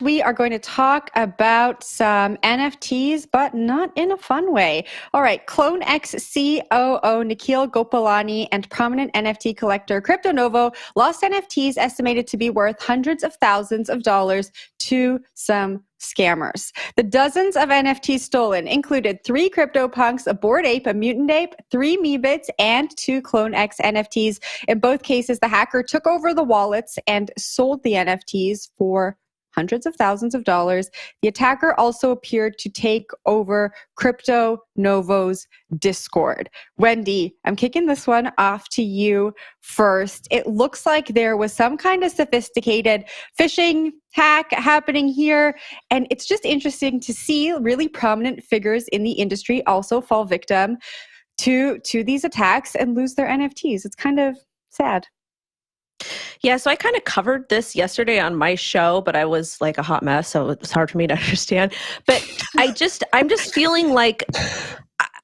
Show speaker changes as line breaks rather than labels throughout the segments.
We are going to talk about some NFTs, but not in a fun way. All right, CloneX COO Nikhil Gopalani and prominent NFT collector CryptoNovo lost NFTs estimated to be worth hundreds of thousands of dollars to some scammers. The dozens of NFTs stolen included 3 CryptoPunks, a Bored Ape, a Mutant Ape, 3 Meebits, and 2 CloneX NFTs. In both cases, the hacker took over the wallets and sold the NFTs for hundreds of thousands of dollars. The attacker also appeared to take over CryptoNovo's Discord. Wendy, I'm kicking this one off to you first. It looks like there was some kind of sophisticated phishing hack happening here, and it's just interesting to see really prominent figures in the industry also fall victim to these attacks and lose their NFTs. It's kind of sad.
Yeah, so I kind of covered this yesterday on my show, but I was like a hot mess, so it was hard for me to understand. But I'm just feeling like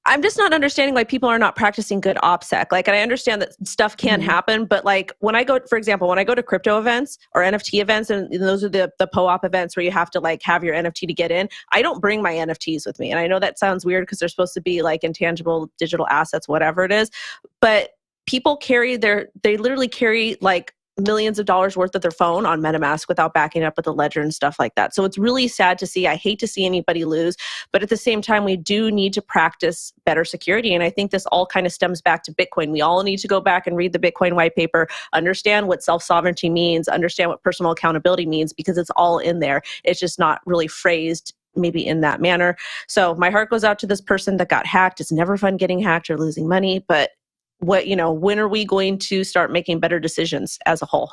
I'm just not understanding why people are not practicing good OPSEC. Like, and I understand that stuff can happen, but like when I go, for example, when I go to crypto events or NFT events, and those are the POAP events where you have to like have your NFT to get in, I don't bring my NFTs with me. And I know that sounds weird because they're supposed to be like intangible digital assets, whatever it is, but people they literally carry like millions of dollars worth of their phone on MetaMask without backing up with a ledger and stuff like that. So it's really sad to see. I hate to see anybody lose, but at the same time, we do need to practice better security. And I think this all kind of stems back to Bitcoin. We all need to go back and read the Bitcoin white paper, understand what self-sovereignty means, understand what personal accountability means, because it's all in there. It's just not really phrased maybe in that manner. So my heart goes out to this person that got hacked. It's never fun getting hacked or losing money, but when are we going to start making better decisions as a whole?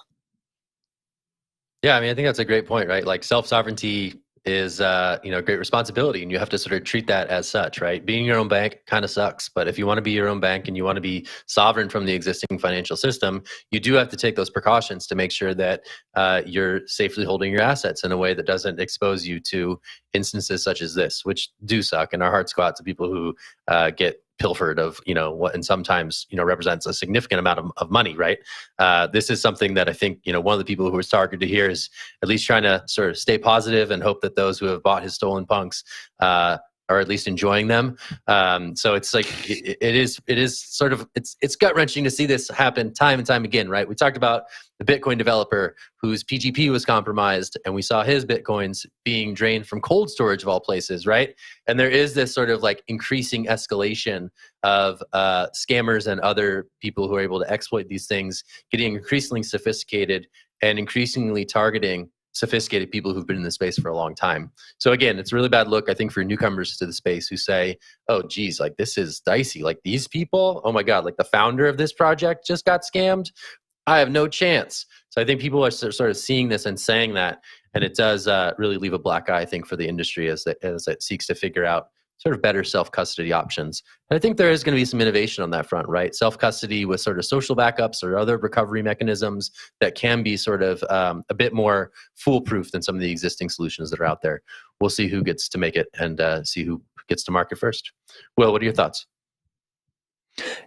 Yeah, I mean, I think that's a great point, right? Like self-sovereignty is, great responsibility, and you have to sort of treat that as such, right? Being your own bank kind of sucks, but if you want to be your own bank and you want to be sovereign from the existing financial system, you do have to take those precautions to make sure that you're safely holding your assets in a way that doesn't expose you to instances such as this, which do suck, and our hearts go out to people who get pilfered of what, and sometimes represents a significant amount of money, right? This is something that I think one of the people who was targeted here is at least trying to sort of stay positive and hope that those who have bought his stolen punks are at least enjoying them. So it's like it is sort of it's gut wrenching to see this happen time and time again, right? We talked about the Bitcoin developer whose PGP was compromised, and we saw his Bitcoins being drained from cold storage of all places, right? And there is this sort of like increasing escalation of scammers and other people who are able to exploit these things, getting increasingly sophisticated and increasingly targeting sophisticated people who've been in the space for a long time. So again, it's a really bad look, I think, for newcomers to the space who say, oh, geez, like this is dicey. Like these people, oh my God, like the founder of this project just got scammed. I have no chance. So I think people are sort of seeing this and saying that, and it does really leave a black eye, I think, for the industry as it seeks to figure out sort of better self-custody options. And I think there is going to be some innovation on that front, right? Self-custody with sort of social backups or other recovery mechanisms that can be sort of a bit more foolproof than some of the existing solutions that are out there. We'll see who gets to make it and see who gets to market first. Will, what are your thoughts?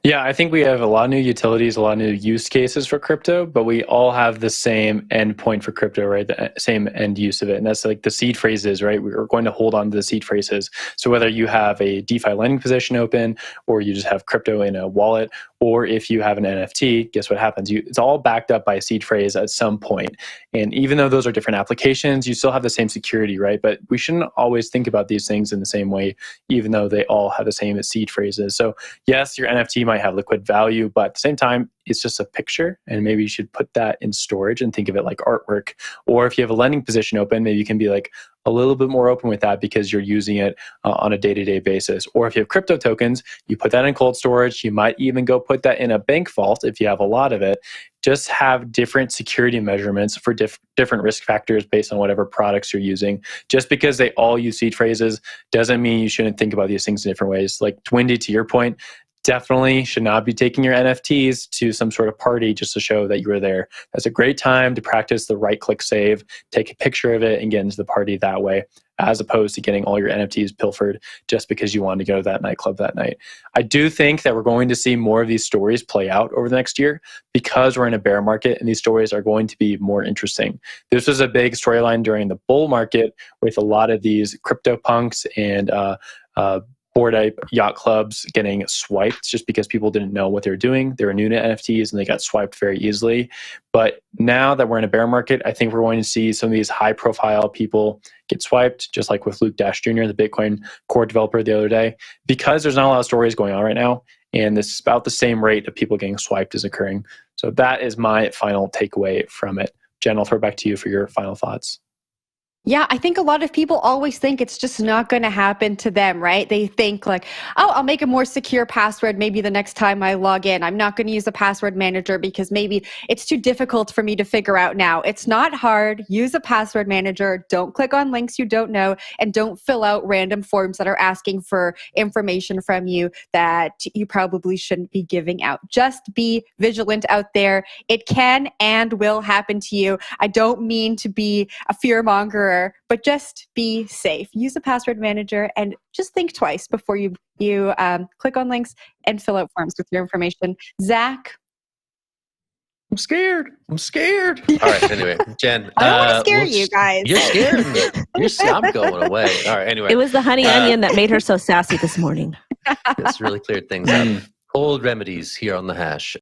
Yeah, I think we have a lot of new utilities, a lot of new use cases for crypto, but we all have the same endpoint for crypto, right? The same end use of it. And that's like the seed phrases, right? We're going to hold on to the seed phrases. So whether you have a DeFi lending position open, or you just have crypto in a wallet, or if you have an NFT, guess what happens? It's all backed up by a seed phrase at some point. And even though those are different applications, you still have the same security, right? But we shouldn't always think about these things in the same way, even though they all have the same seed phrases. So yes, your NFT might have liquid value, but at the same time, it's just a picture, and maybe you should put that in storage and think of it like artwork. Or if you have a lending position open, maybe you can be like a little bit more open with that because you're using it on a day-to-day basis. Or if you have crypto tokens, you put that in cold storage. You might even go put that in a bank vault if you have a lot of it. Just have different security measurements for different risk factors based on whatever products you're using. Just because they all use seed phrases doesn't mean you shouldn't think about these things in different ways. Like Wendy, to your point, definitely should not be taking your NFTs to some sort of party just to show that you were there. That's a great time to practice the right click save, take a picture of it, and get into the party that way, as opposed to getting all your NFTs pilfered just because you wanted to go to that nightclub that night. I do think that we're going to see more of these stories play out over the next year because we're in a bear market, and these stories are going to be more interesting. This was a big storyline during the bull market with a lot of these crypto punks and Bored Ape yacht clubs getting swiped just because people didn't know what they were doing. They were new to NFTs and they got swiped very easily. But now that we're in a bear market, I think we're going to see some of these high profile people get swiped, just like with Luke Dash Jr., the Bitcoin core developer the other day, because there's not a lot of stories going on right now. And this is about the same rate of people getting swiped is occurring. So that is my final takeaway from it. Jen, I'll throw it back to you for your final thoughts.
Yeah, I think a lot of people always think it's just not going to happen to them, right? They think like, oh, I'll make a more secure password maybe the next time I log in. I'm not going to use a password manager because maybe it's too difficult for me to figure out now. It's not hard. Use a password manager. Don't click on links you don't know, and don't fill out random forms that are asking for information from you that you probably shouldn't be giving out. Just be vigilant out there. It can and will happen to you. I don't mean to be a fearmonger, but just be safe. Use a password manager and just think twice before you click on links and fill out forms with your information. Zach?
I'm scared. All right, anyway, Jen.
I don't want to scare you guys.
You're scaring me. I'm going away. All right, anyway.
It was the honey onion that made her so sassy this morning.
This really cleared things up. Cold remedies here on the hash.